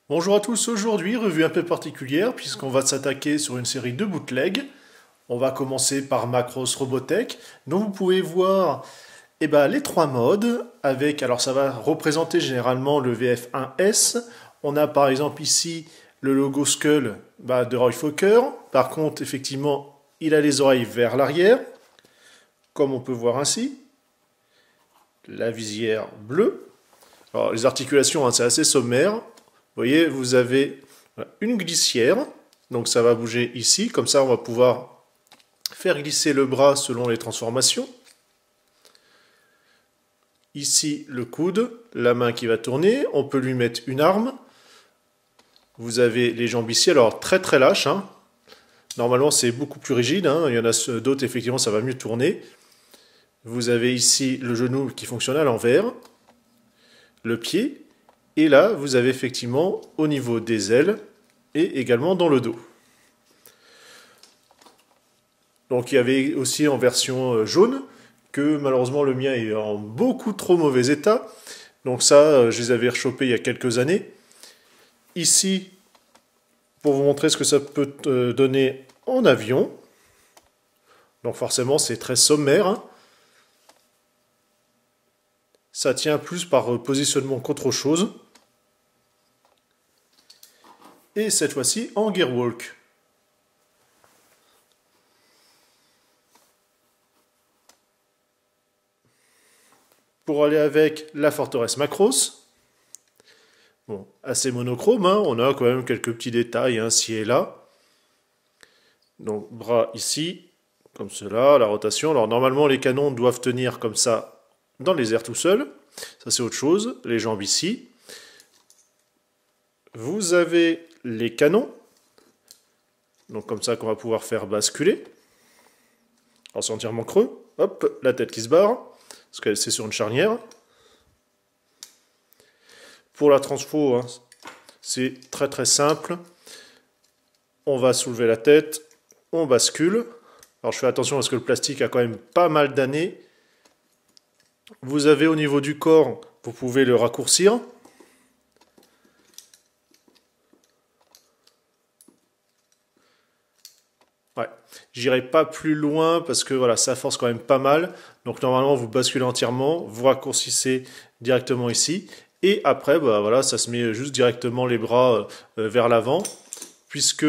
Bonjour à tous, aujourd'hui revue un peu particulière puisqu'on va s'attaquer sur une série de bootlegs. On va commencer par Macros Robotech, dont vous pouvez voir les trois modes avec, alors ça va représenter généralement le VF1S. On a par exemple ici le logo Skull de Roy Fokker. Par contre, effectivement, il a les oreilles vers l'arrière, comme on peut voir ainsi. La visière bleue. Alors les articulations, c'est assez sommaire. Vous voyez, vous avez une glissière, donc ça va bouger ici, comme ça on va pouvoir faire glisser le bras selon les transformations. Ici le coude, la main qui va tourner, on peut lui mettre une arme. Vous avez les jambes ici, alors très très lâches. Normalement c'est beaucoup plus rigide, il y en a d'autres effectivement ça va mieux tourner. Vous avez ici le genou qui fonctionne à l'envers, le pied. Et là, vous avez effectivement au niveau des ailes et également dans le dos. Donc il y avait aussi en version jaune, que malheureusement le mien est en beaucoup trop mauvais état. Donc ça, je les avais rechopés il y a quelques années. Ici, pour vous montrer ce que ça peut donner en avion. Donc forcément, c'est très sommaire. Ça tient plus par positionnement qu'autre chose. Et cette fois-ci en Gearwalk. Pour aller avec la forteresse Macros, bon, assez monochrome, on a quand même quelques petits détails ci et là. Donc bras ici, comme cela, la rotation. Alors normalement les canons doivent tenir comme ça dans les airs tout seuls. Ça c'est autre chose. Les jambes ici. Vous avez les canons. Donc comme ça qu'on va pouvoir faire basculer. Alors c'est entièrement creux. Hop, la tête qui se barre. Parce que c'est sur une charnière. Pour la transfo, c'est très très simple. On va soulever la tête. On bascule. Alors je fais attention parce que le plastique a quand même pas mal d'années. Vous avez au niveau du corps, vous pouvez le raccourcir. Ouais, j'irai pas plus loin parce que voilà, ça force quand même pas mal. Donc normalement, vous basculez entièrement, vous raccourcissez directement ici. Et après, voilà, ça se met juste directement les bras vers l'avant. Puisque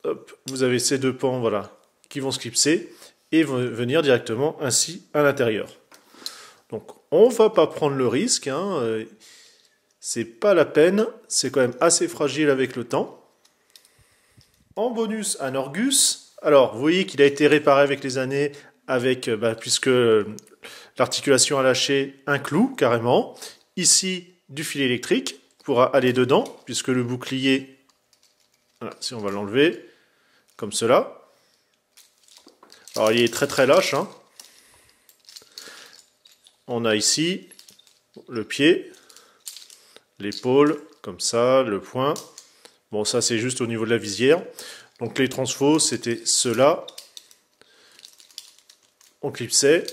hop, vous avez ces deux pans voilà, qui vont se clipser et vont venir directement ainsi à l'intérieur. Donc on va pas prendre le risque, c'est pas la peine, c'est quand même assez fragile avec le temps. En bonus, un Orgus. Alors, vous voyez qu'il a été réparé avec les années, avec, puisque l'articulation a lâché un clou, carrément. Ici, du fil électrique pour aller dedans, puisque le bouclier, voilà, si on va l'enlever, comme cela. Alors, il est très très lâche. On a ici le pied, l'épaule, comme ça, le poing. Bon, ça, c'est juste au niveau de la visière. Donc, les transfos, c'était ceux-là. On clipsait.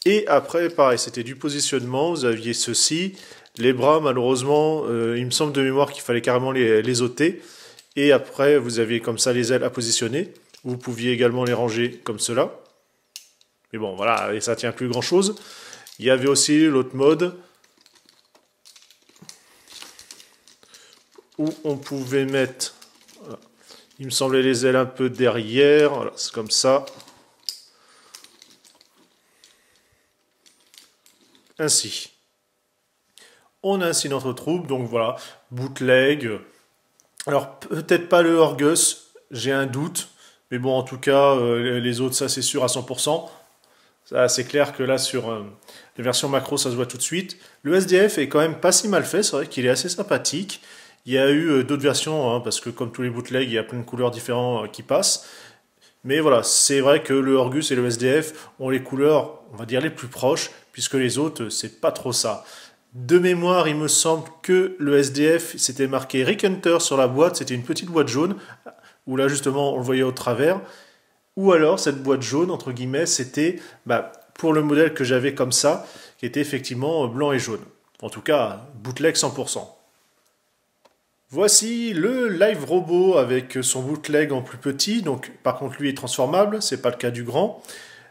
Et après, pareil, c'était du positionnement. Vous aviez ceci. Les bras, malheureusement, il me semble de mémoire qu'il fallait carrément les ôter. Et après, vous aviez comme ça les ailes à positionner. Vous pouviez également les ranger comme cela. Mais bon, voilà, et ça tient plus grand-chose. Il y avait aussi l'autre mode où on pouvait mettre, voilà, il me semblait les ailes un peu derrière, voilà, c'est comme ça. Ainsi. On a ainsi notre troupe, donc voilà, bootleg. Alors peut-être pas le Orgus, j'ai un doute, mais bon en tout cas les autres ça c'est sûr à 100%. C'est clair que là sur les versions macro ça se voit tout de suite. Le SDF est quand même pas si mal fait, c'est vrai qu'il est assez sympathique. Il y a eu d'autres versions, parce que comme tous les bootlegs, il y a plein de couleurs différentes qui passent. Mais voilà, c'est vrai que le Orgus et le SDF ont les couleurs, on va dire, les plus proches, puisque les autres, c'est pas trop ça. De mémoire, il me semble que le SDF, c'était marqué Rick Hunter sur la boîte, c'était une petite boîte jaune, où là justement on le voyait au travers. Ou alors cette boîte jaune, entre guillemets, c'était pour le modèle que j'avais comme ça, qui était effectivement blanc et jaune. En tout cas, bootleg 100%. Voici le Live Robot avec son bootleg en plus petit, donc par contre lui est transformable, c'est pas le cas du grand.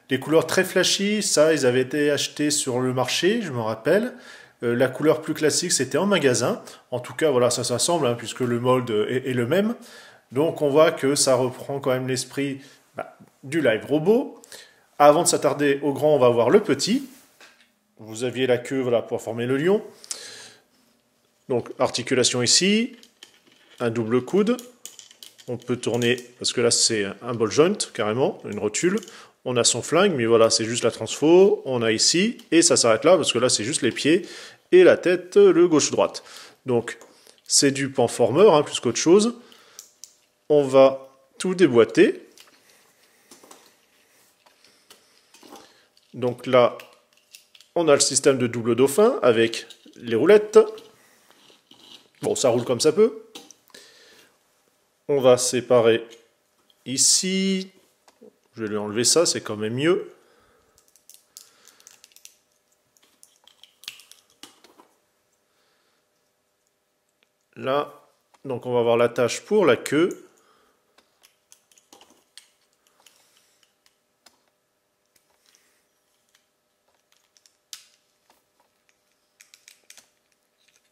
Les couleurs très flashy, ça ils avaient été achetés sur le marché, je me rappelle. La couleur plus classique c'était en magasin, en tout cas voilà ça s'assemble hein, puisque le molde est le même. Donc on voit que ça reprend quand même l'esprit du Live Robot. Avant de s'attarder au grand, on va voir le petit. Vous aviez la queue voilà, pour former le lion. Donc articulation ici, un double coude. On peut tourner, parce que là c'est un ball joint carrément, une rotule. On a son flingue, mais voilà, c'est juste la transfo. On a ici, et ça s'arrête là, parce que là c'est juste les pieds, et la tête, le gauche-droite. Donc c'est du panformeur, hein, plus qu'autre chose. On va tout déboîter. Donc là, on a le système de double dauphin avec les roulettes. Bon, ça roule comme ça peut. On va séparer ici. Je vais lui enlever ça, c'est quand même mieux. Là, donc on va avoir l'attache pour la queue.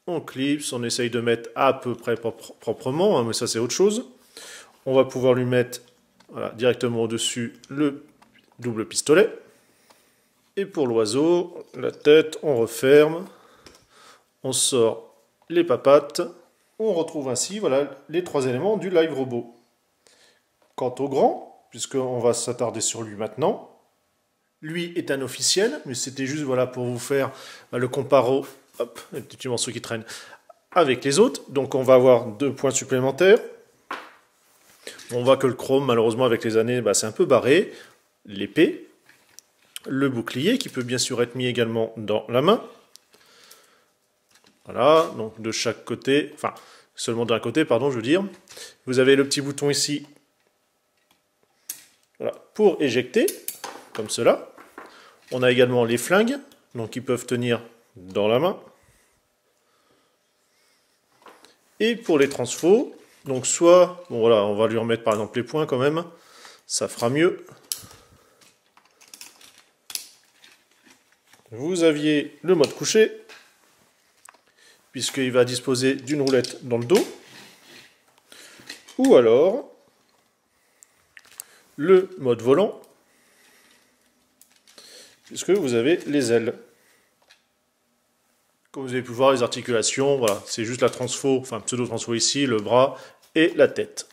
On clipse, on essaye de mettre à peu près proprement, hein, mais ça c'est autre chose. On va pouvoir lui mettre voilà, directement au-dessus le double pistolet. Et pour l'oiseau, la tête, on referme. On sort les papates. On retrouve ainsi voilà, les trois éléments du Live Robot. Quant au grand, puisqu'on va s'attarder sur lui maintenant, lui est un officiel, mais c'était juste voilà, pour vous faire le comparo. Hop, un petit morceau qui traîne avec les autres. Donc on va avoir 2 points supplémentaires. On voit que le chrome, malheureusement, avec les années, c'est un peu barré. L'épée. Le bouclier, qui peut bien sûr être mis également dans la main. Voilà, donc de chaque côté, enfin, seulement d'un côté, pardon, je veux dire. Vous avez le petit bouton ici voilà, pour éjecter, comme cela. On a également les flingues, donc ils peuvent tenir dans la main. Et pour les transfos, donc soit, bon voilà, on va lui remettre par exemple les points quand même, ça fera mieux. Vous aviez le mode couché, puisqu'il va disposer d'une roulette dans le dos. Ou alors, le mode volant, puisque vous avez les ailes. Comme vous avez pu voir, les articulations, voilà, c'est juste la transfo, enfin pseudo-transfo ici, le bras et la tête.